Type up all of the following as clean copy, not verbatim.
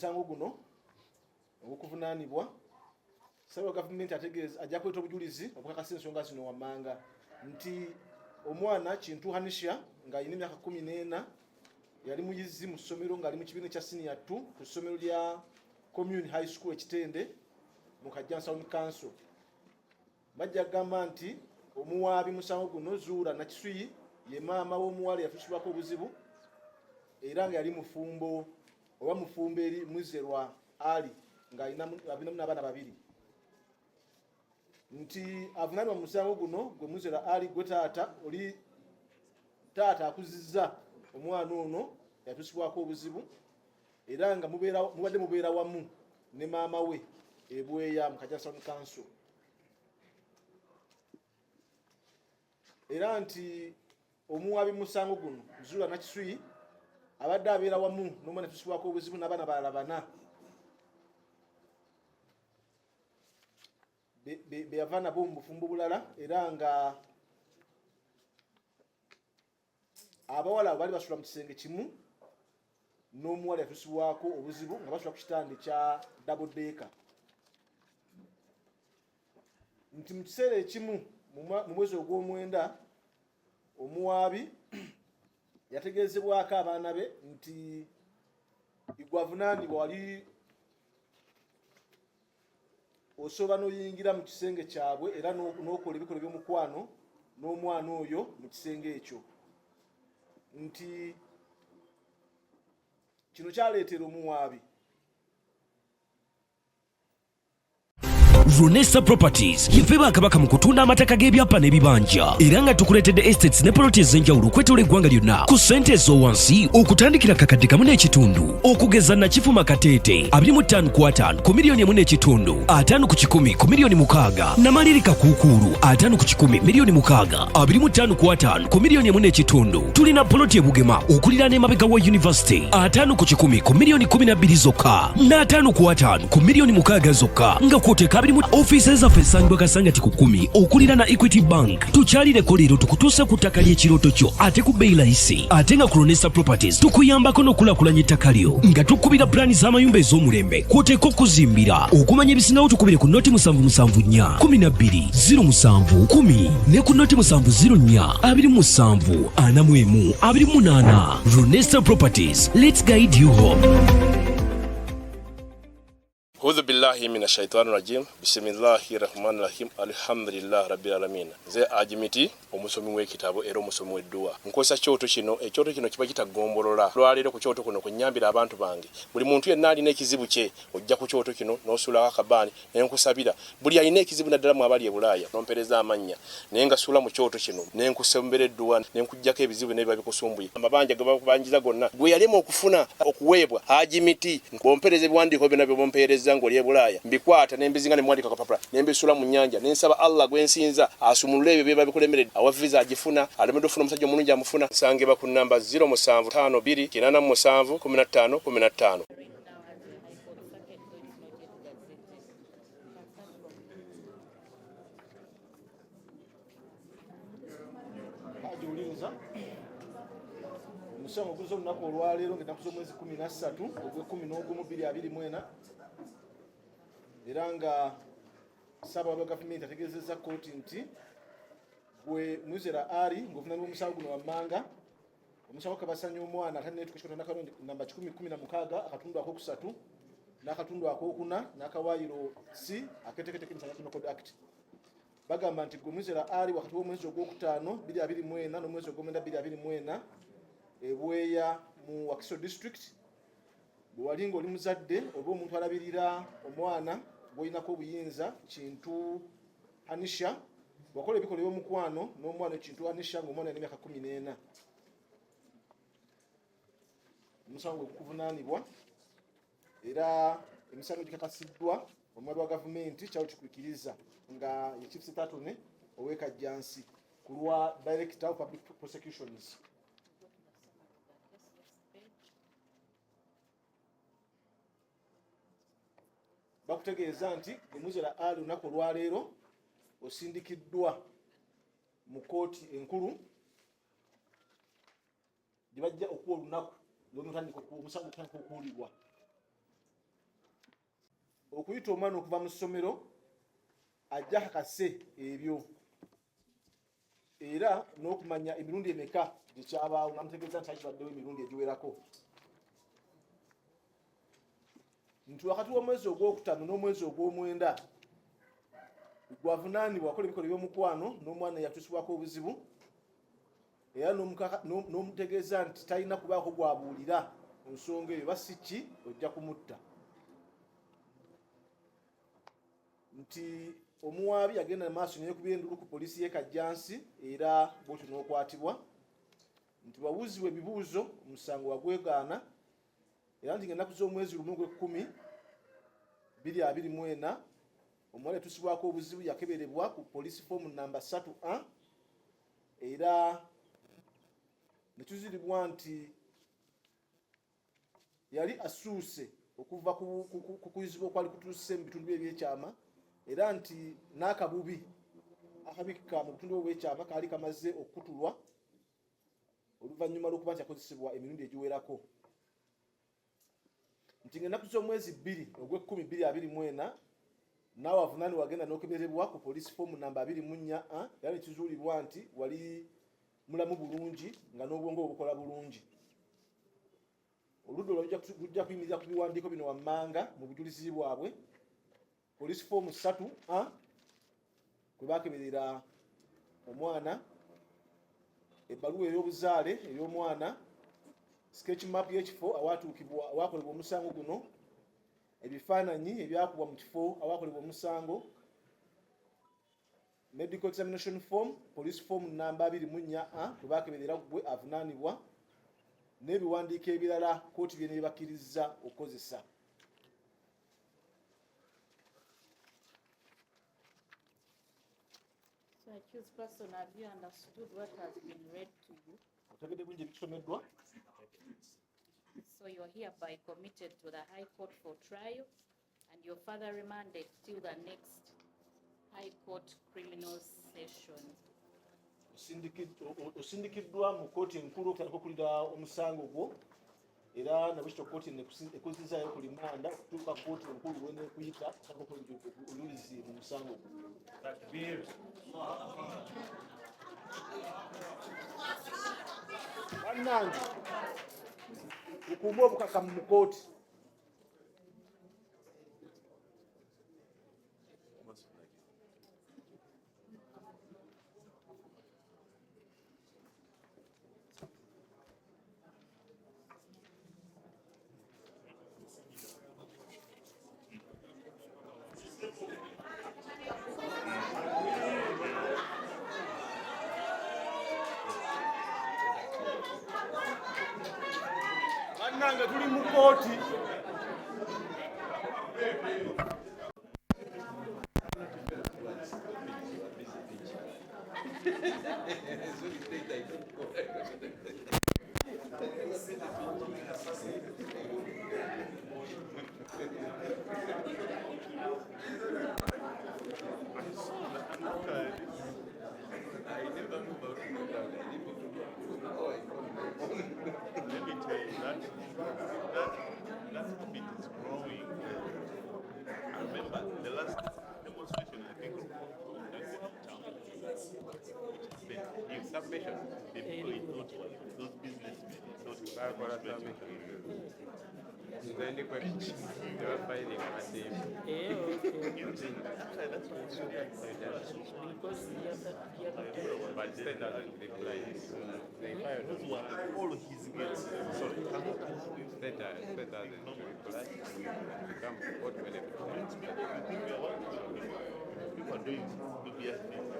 musango guno okuvunaanibwa sawa government ategeeza ajja kweta obujulizi okukakasa ensonga zino wammanga nti omwana kintu Nisha nga alina emyaka 14 yali muyizi mu ssomero ng'ali mu kibiina kya senior 2 ku ssomero lya Community High School ekitende mu Hajji Town Council. Bajja gamba nti omuwaabi musango guno Zuula nakisuyi ye maama w'omuwala yatusibwako obuzibu era nga yali mufumbo oba mufumbo eri Muzerwa Ali nga alina n'abaana babiri. Nti avunaanibwa musango guno gwe Muzerwa Ali gwe taata oli taata akuzizza omwana ono yatusibwako obuzibu era nga mubadde mubeera wamu ne maama we ebweya mu Hajji Town Council. Era nti omuwaabi musango guno Zuula nakisuyi abadde abeera wamu n'omwana yatusibwako obuzibu n'abaana balala bana be yava nabo mu bufumbo bulala era nga abawala bali basula mu kisenge kimu n'omuwala yatusibwako obuzibu nga basula ku kitande kya double Deeka. Nti mu kiseera ekimu mu mwezi ogw'omwenda omuwaabi yategeezebwako abaana be nti igwavunaanibwa wali osoba n'oyingira mu kisenge kyabwe era n'okola ebikola by'omukwano n'omwana oyo mu kisenge ekyo. Nti kino kyaleetera omuwaabi Runesa Properties yive bakabaka mu kutunda amataka g'ebyapa n'ebibanja era nga tukuleetedde estates ne properties ez'enjawulo okwetooloola eggwanga lyonna ku ssente ez'owansi okutandikira kakadde kamu n'ekitundu okugeza Nakifuma Kateete 25 ku miliyoni 1.5 5 ku 10 ku miliyoni 6 Namalirika Kuukulu 5 ku 10 miliyoni 6 25 ku miliyoni 1.5 tulina poloti e Bugema okuliraana emabega wa University 5 ku 10 ku miliyoni 12 zokka n'5 ku 5 ku miliyoni 6 zokka nga kwoteeka offices zaffe esangibwa Kasangati ku 10 okulira na Equity Bank. Tukyalireko leero tukutuusa ku ttaka ly'ekirooto kyo ate ku bbeeyi layisi ate nga ku Runesa Properties tukuyambako n'okulaakulanya ettaka lyo nga tukubira pulaani z'amayumba ez'omulembe kwoteeka okuzimbira okumanya ebisingawo tukubire ku noti 774 12 07 10 ne ku noti 704 27 41 28. Runesa Properties, let's guide you home. A'udhu billahi minash shaitani rajim. Bismillahir rahmanir rahim. Alhamdulillah rabbil alamin. Ze ajimiti omusomi w'ekitabo era omusomi w'edduwa. Nkosa kyoto kino, ekyoto kino kiba kitagombolola. Lwaliro ku kyoto kuno kunyambira abantu bange. Buli muntu yenna alina ekizibu kye ojja ku kyoto kino n'osula akabani n'enkusabira. Buli alina ekizibu naddala mu abali e Bulaaya n'ompereza amanya. Naye nga sula mu kyoto kino n'enkusembera edduwa n'enkujjako ebizibu n'ebiba bikusumbuye. Amabanja ge bakubanjiza gonna gwe yalema okufuna okuweebwa ajimiti ng'ompereza ebiwandiiko byonna bye bompereza ngoli e Bulaaya mbikwata nembizinga ne mwandika kapapula nembisula mu nnyanja nensaba Allah gwensinza asumulule ebyo byeba bikulemeredde awa visa agifuna alemedde ofuna omusajja omulungi amufuna sange ba ku namba 0752 87 15 15. Musango guzo olunaku olwaleero ng'ennaku z'omwezi 13 ogw'e11/2024 era nga Ssaabawala gavumenti ategeezezza Kooti nti gwe Muzerwa Ali ng'ovunaanibwa omusango guno wammanga omusango kabasanya omwana ataneetuka ekikoto n'akalongi namba 1016 akatundu akokusatu n'akatundu akokuna n'akawaayiro C akeeteketeeke National Penal Code Act. Bagamba nti gwe Muzerwa Ali wakati w'omwezi ogwokutaano 2024 n'omwezi ogw'omwenda 2024 ebweya mu Wakiso District bwe wali ng'oli muzadde oba omuntu alabirira omwana gw'olinako obuyinza kintu Nisha wakola ebikola by'omukwano n'omwana kintu Nisha ng'omwana yali emyaka 14 omusango gukuvunaanibwa era emisango gikakasiddwa omwami wa gavumenti kyawo kikwikiriza nga ye Chief Secretary ow'ekajjansi ku lwa Director of Public Prosecutions. Bakutegeeza nti Muzerwa Ali olunaku olwaleero osindikiddwa mu kooti enkulu gye bajja okuwa olunaku lw'omutandika omusango okutandika okuwulirwa okuyita omwana okuva mu ssomero ajja kakase ebyo era n'okumanya emirundi emeka gyekyabaawo namutegeeza nti akibaddewo emirundi egiwerako nti wakati w'omwezi ogwokutaano n'omwezi ogw'omwenda gwavunaanibwa akola ebikola by'omukwano n'omwana yatuusibwako obuzibu era n'omutegeeza nti talina kubaako gwabuulira ku nsonga eyo basi ki ojja kumutta nti omuwaabi yagenda maaso neyekubira endulu ku poliisi y'e Kajjansi era bwotyo n'okwatibwa nti wawuzibwa ebibuuzo omusango wagwegaana era nti ng'ennaku z'omwezi 10/10/2024 omuwala yatuusibwako obuzibu yakeberebwa ku poliisi foomu namba 3A era nekiziribwa nti yali asuuse okuva ku kuyizibwa okwali kutuuse mu bitundu ebyekyama era nti n'akabubi akabikka mu bitundu ebyekyama kaali kamaze okukutulwa oluvannyuma lw'okuba nti yakozesebwa emirundi egiwerako nti ng'ennaku z'omwezi 2/10/2024 naawe avunaanibwa wagenda n'okeberebwa ku poliisi foomu namba 24A era nekizuulibwa nti wali mulamu bulungi nga n'obwongo obukola bulungi oludda olwo lujja kuyimirira ku biwandiiko bino wammanga mu bujulizi bwabwe poliisi foomu 3A kwe bakeberera omwana ebbaluwa ey'obuzaale ey'omwana sketch map y'ekifo awaatuukibwa awakolebwa omusango guno ebifaananyi ebyakubwa mu kifo awakolebwa omusango medical examination form police form namba 24A kwe bakeberera gwe avunaanibwa n'ebiwandiiko ebirala kooti bye nebakkiriza okukozesa So accused person, have you understood what has been read to you? otegedde bulungi ebikisomeddwa So you are hereby committed to the High Court for trial and your further remanded till the next High Court criminal session. osindikiddwa mu kooti enkulu okutandika okulira omusango gwo era nabwekityo kooti ekuzizaayo ku limanda okutuuka kooti enkulu wenekuyita olulizi mu musango gwo bannange tukuume obukakamu mu kooti bannange tuli mu kooti Let me tell you that habit is growing. I remember the last demonstration, I think, in submission, the people thought those businessmen thought Then the question, they were fighting on the team. that's what it's But state doesn't reply. They fired Those were all his gifts. Sorry, state doesn't reply. Become what benefit. people are doing dubious things.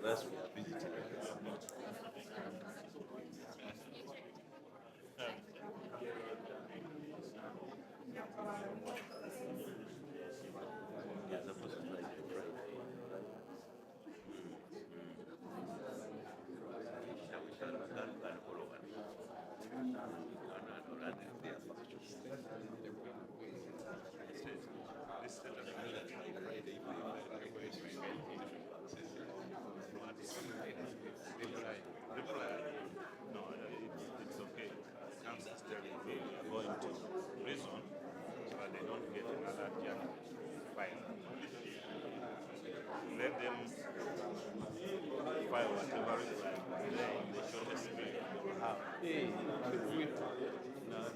That's what I'm visiting. Yeah, supposed to fly there Friday. Now we shall not follow one. No, that is their position. This is the Friday. No, it's okay. I'm just telling you, we are going to prison so that they don't get another junk file. Let them file whatever is like the shortest period.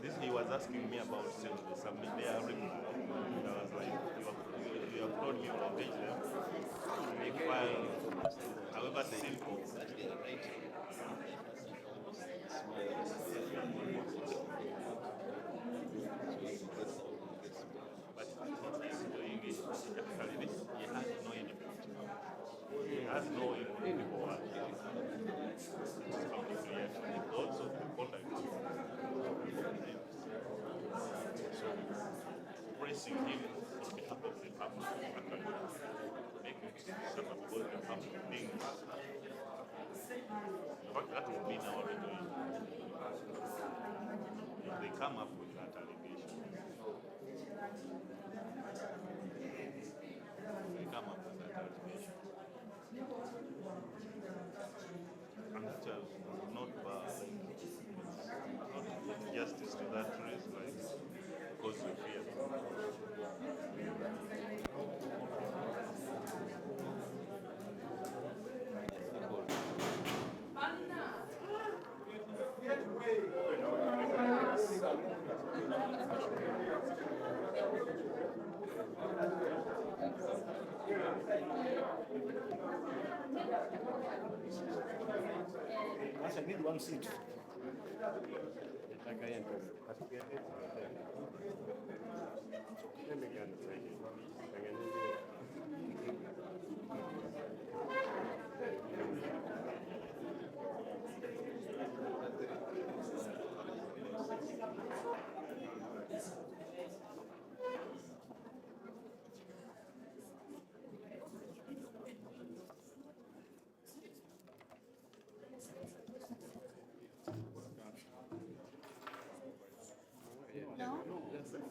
This he was asking me about submit their report. I was like, you have told me to engage them. They file, however simple. But what he's doing is actually this, he has no input. He has no input before working. It's completely actually also the contact. So pressing him on behalf of the public, making some of the public things. But that will be our regulation. If they come up with that allegation, and that will not not justice to that race, like, because we fear. I need one seat.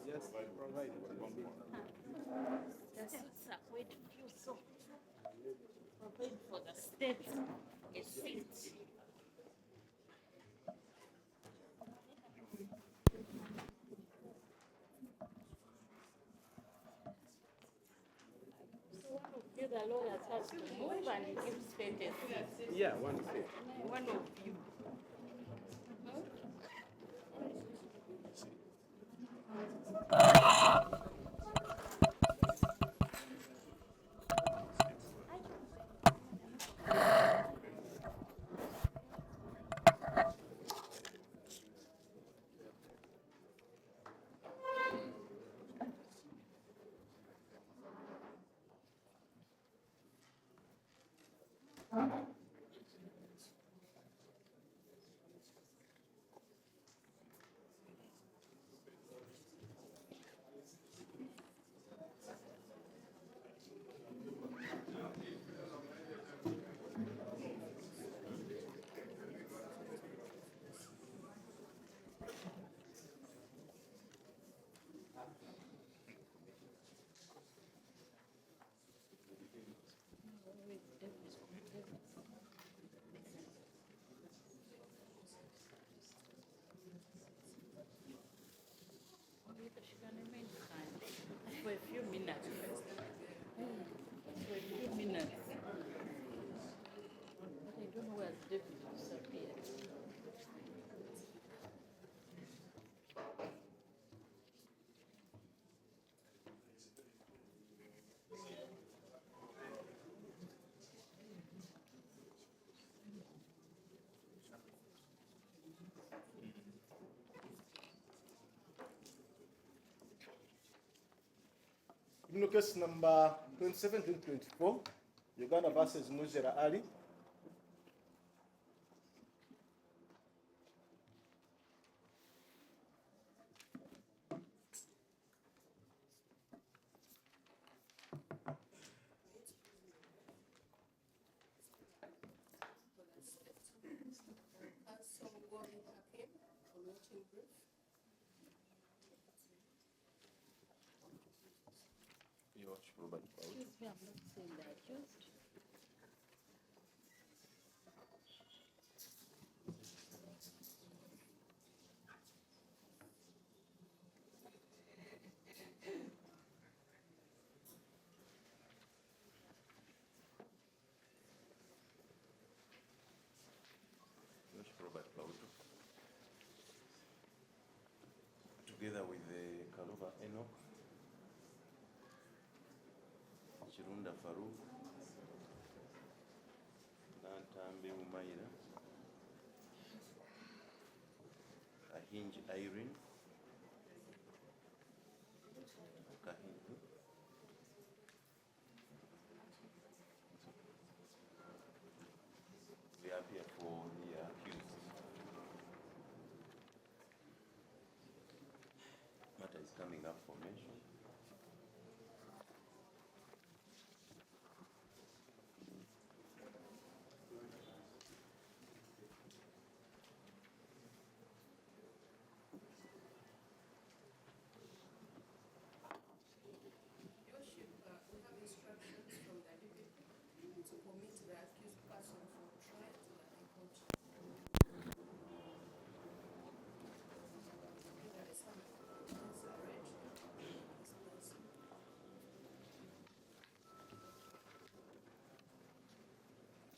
Just provide the suits are quite few, so provide for the state a seat. So one of you, the lawyers, has to move and give state a seat. Yeah, one seat. One of you. David disappeared. Criminal case number 27-24, Uganda versus Muzera Ali. Excuse me, I'm not saying the accused. Together with the Kalova Enoch, Chirunda Farouk, Nantambi Umaira, Ahinji Irene, Kahindu, we are here for the accused. Matter is coming up for mention. Your Worship, we have instructions from the DPP to commit the accused person for trial to the High Court. There is some evidence already.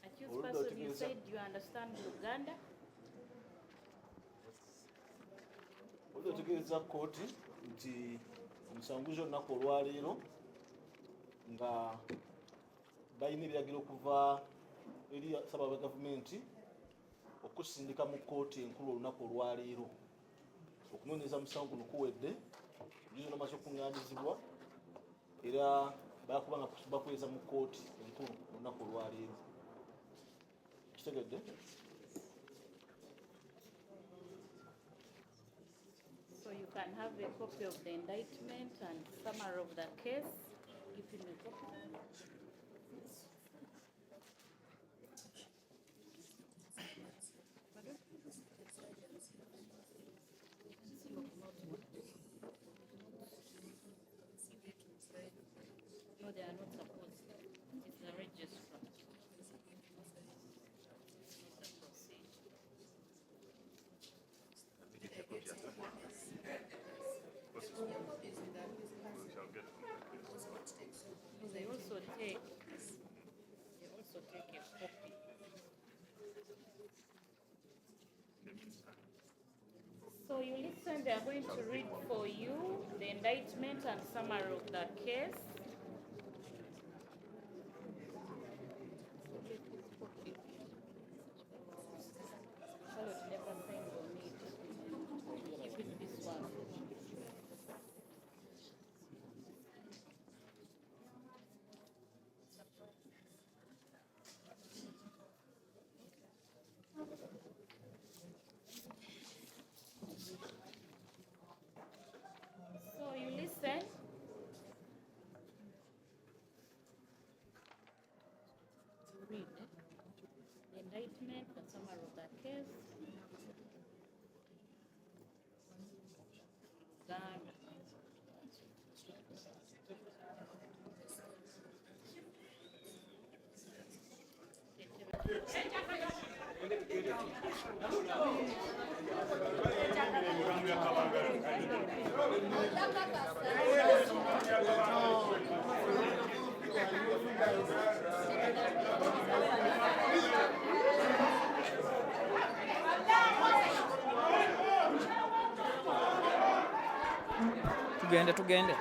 Accused Hold on, person, you Teresa. said you understand Luganda? Otegeeza kooti nti omusango olunaku olwaleero nga balina ebiragiro okuva eri ssababa gavumenti okusindika mu kooti enkulu olunaku olwaleero okunoonyeza musango guno kuwedde omujuzo namaze okuŋŋaanizibwa era bakuba nga bakweza mu kooti enkulu olunaku olwaleero kitegedde. So you can have a copy of the indictment and summary of the case. Give him a copy. Pardon? No, they are not supposed. It's the registrar. They also take a copy. So you listen, they are going to read for you the indictment and summary of the case. Charlotte never signed on it. Keep it this one. So you listen. To read the indictment, the summary of the case. Ghana. tugende.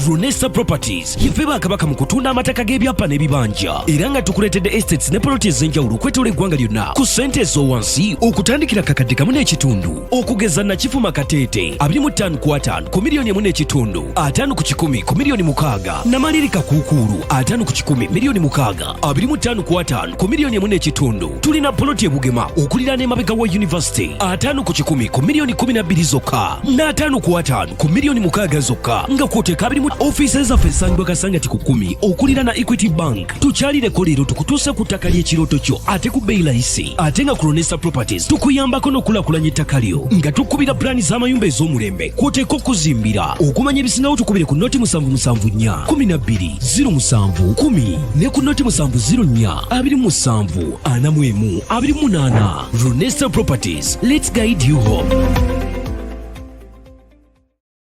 Runesa Properties yife bakabaka mu kutunda amataka g'ebyapa n'ebibanja era nga tukuletedde estates ne properties ez'enjawulo okwetola eggwanga lyonna ku ssente ez'owansi okutandikira kakadde kamu n'ekitundu okugeza na kifuma kateete 25 ku 5 ku miliyoni 1.5 5 ku 10 ku miliyoni 6 namalirika kuukulu 5 ku 10 miliyoni 6 25 ku 5 ku miliyoni 1.5 tulina poloti ebugema okuliraana emabega wa university 5 ku 10 ku miliyoni 12 zokka na 5 ku 5 ku miliyoni 6 zokka nga kwoteeka offices zaffe ensangibwa kasangati ku 10 okulira na Equity Bank tukyalireko leero tukutuusa ku ttaka ly'ekirooto kyo ate ku bbeeyi layisi ate nga ku Runesa Properties tukuyambako n'okulakulanya ettaka lyo nga tukubira pulaani z'amayumba ez'omulembe kwoteeka okuzimbira okumanya ebisingawo tukubire ku noti 774 12 07 10 ne ku noti 704 27 41 28 Runesa Properties, let's guide you home.